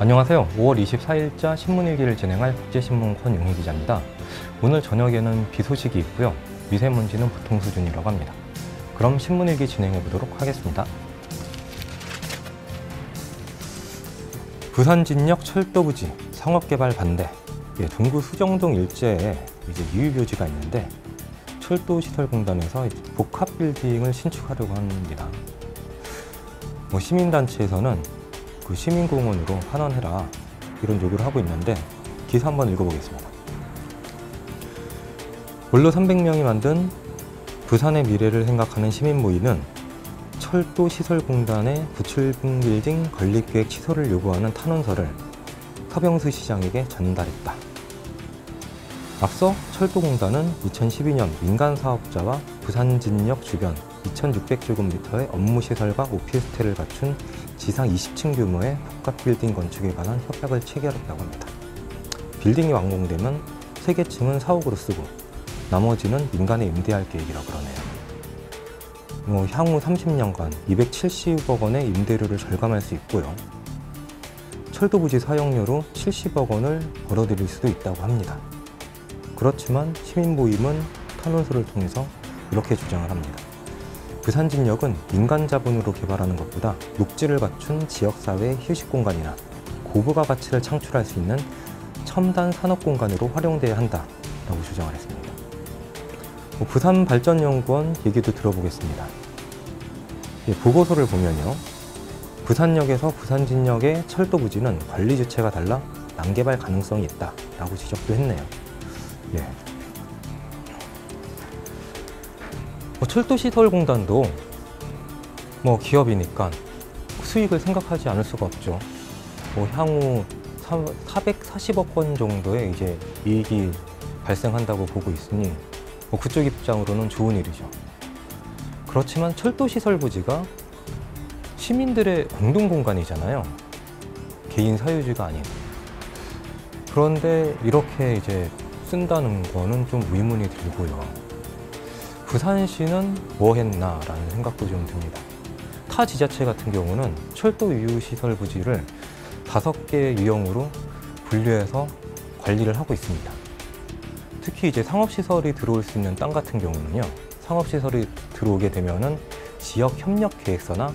안녕하세요. 5월 24일자 신문일기를 진행할 국제신문 권용희 기자입니다. 오늘 저녁에는 비 소식이 있고요. 미세먼지는 보통 수준이라고 합니다. 그럼 신문일기 진행해 보도록 하겠습니다. 부산진역 철도부지 상업개발 반대. 동구 수정동 일제에 유휴묘지가 있는데 철도시설공단에서 복합빌딩을 신축하려고 합니다. 시민단체에서는 그 시민공원으로 환원해라 이런 요구를 하고 있는데 기사 한번 읽어보겠습니다. 원로 300명이 만든 부산의 미래를 생각하는 시민모임은 철도시설공단의 구출빙빌딩 건립계획 취소를 요구하는 탄원서를 서병수 시장에게 전달했다. 앞서 철도공단은 2012년 민간사업자와 부산진역 주변 2600제곱미터의 업무시설과 오피스텔을 갖춘 지상 20층 규모의 복합빌딩 건축에 관한 협약을 체결했다고 합니다. 빌딩이 완공되면 3개층은 사옥으로 쓰고 나머지는 민간에 임대할 계획이라고 그러네요. 향후 30년간 270억 원의 임대료를 절감할 수 있고요. 철도부지 사용료로 70억 원을 벌어들일 수도 있다고 합니다. 그렇지만 시민모임은 탄원서를 통해서 이렇게 주장을 합니다. 부산진역은 민간 자본으로 개발하는 것보다 녹지를 갖춘 지역사회의 휴식공간이나 고부가 가치를 창출할 수 있는 첨단 산업공간으로 활용돼야 한다라고 주장을 했습니다. 부산발전연구원 얘기도 들어보겠습니다. 보고서를 보면요. 부산역에서 부산진역의 철도부지는 관리 주체가 달라 난개발 가능성이 있다라고 지적도 했네요. 철도시설공단도 기업이니까 수익을 생각하지 않을 수가 없죠. 향후 440억 원 정도의 이익이 발생한다고 보고 있으니 그쪽 입장으로는 좋은 일이죠. 그렇지만 철도시설 부지가 시민들의 공동공간이잖아요. 개인 사유지가 아닌. 그런데 이렇게 쓴다는 거는 좀 의문이 들고요. 부산시는 뭐 했나 라는 생각도 좀 듭니다. 타 지자체 같은 경우는 철도 유휴시설 부지를 5개 유형으로 분류해서 관리를 하고 있습니다. 특히 상업시설이 들어올 수 있는 땅 같은 경우는요. 상업시설이 들어오게 되면은 지역협력계획서나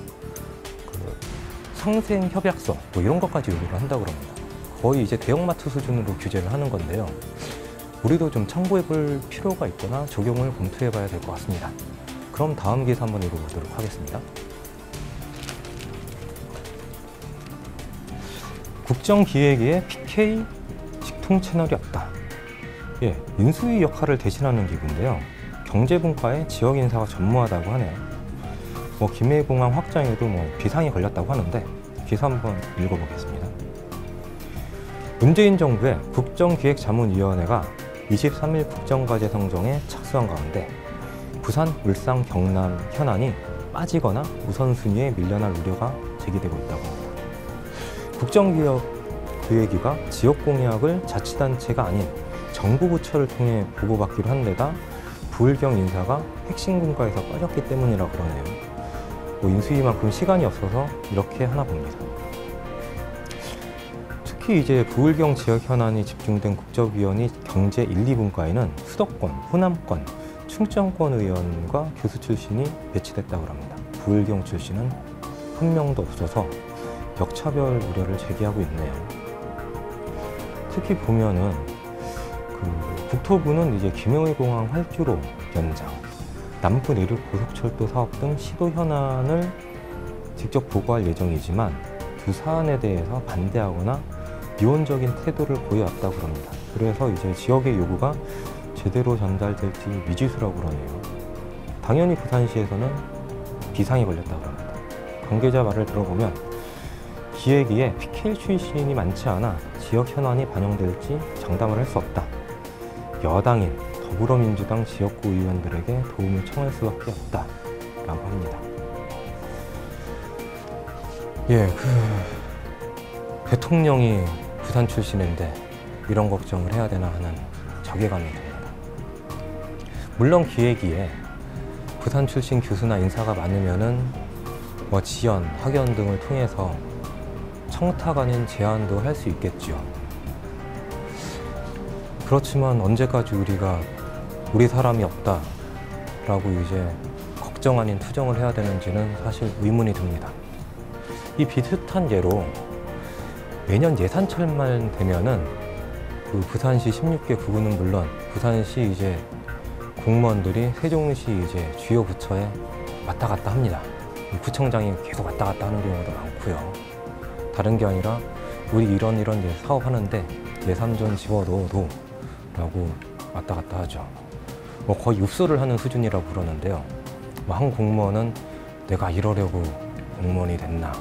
상생협약서 이런 것까지 요구를 한다고 합니다. 거의 대형마트 수준으로 규제를 하는 건데요. 우리도 좀 참고해 볼 필요가 있거나 적용을 검토해 봐야 될 것 같습니다. 그럼 다음 기사 한번 읽어보도록 하겠습니다. 국정기획위에 PK 직통 채널이 없다. 인수위 역할을 대신하는 기구인데요. 경제분과에 지역 인사가 전무하다고 하네요. 김해공항 확장에도 비상이 걸렸다고 하는데 기사 한번 읽어보겠습니다. 문재인 정부의 국정기획자문위원회가 23일 국정과제 성정에 착수한 가운데 부산, 울산, 경남, 현안이 빠지거나 우선순위에 밀려날 우려가 제기되고 있다고 합니다. 국정기획위가 지역공약을 자치단체가 아닌 정부 부처를 통해 보고받기로 한 데다 부울경 인사가 핵심 분과에서 빠졌기 때문이라고 그러네요. 인수위만큼 시간이 없어서 이렇게 하나 봅니다. 특히 부울경 지역 현안이 집중된 국정위원회 경제 1, 2분과에는 수도권, 호남권, 충청권 의원과 교수 출신이 배치됐다고 합니다. 부울경 출신은 한 명도 없어서 역차별 우려를 제기하고 있네요. 특히 보면은 국토부는 김해공항 활주로 연장, 남부 내륙 고속철도 사업 등 시도 현안을 직접 보고할 예정이지만 두 사안에 대해서 반대하거나 미온적인 태도를 보여왔다고 합니다. 그래서 지역의 요구가 제대로 전달될지 미지수라고 그러네요. 당연히 부산시에서는 비상이 걸렸다고 합니다. 관계자 말을 들어보면 기획위에 PK 출신이 많지 않아 지역 현안이 반영될지 장담을 할 수 없다. 여당인 더불어민주당 지역구 의원들에게 도움을 청할 수밖에 없다라고 합니다. 대통령이 부산 출신인데 이런 걱정을 해야 되나 하는 자괴감이 듭니다. 물론 기획위에 부산 출신 교수나 인사가 많으면은 지연, 학연 등을 통해서 청탁 아닌 제안도 할 수 있겠죠. 그렇지만 언제까지 우리가 우리 사람이 없다라고 이제 걱정 아닌 투정을 해야 되는지는 사실 의문이 듭니다. 이 비슷한 예로 매년 예산철만 되면은 그 부산시 16개 구는 물론 부산시 이제 공무원들이 세종시 이제 주요 부처에 왔다 갔다 합니다. 구청장이 계속 왔다 갔다 하는 경우도 많고요. 다른 게 아니라 우리 이런 사업 하는데 예산 좀 집어넣어도 라고 왔다 갔다 하죠. 뭐 거의 읍소를 하는 수준이라고 그러는데요. 한 공무원은 내가 이러려고 공무원이 됐나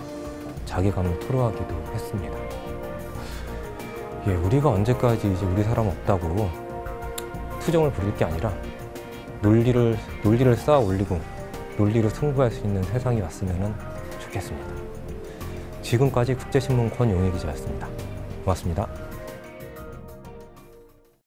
자괴감을 토로하기도 했습니다. 예, 우리가 언제까지 이제 우리 사람 없다고 투정을 부릴 게 아니라 논리를 쌓아 올리고 논리로 승부할 수 있는 세상이 왔으면 좋겠습니다. 지금까지 국제신문 권용희 기자였습니다. 고맙습니다.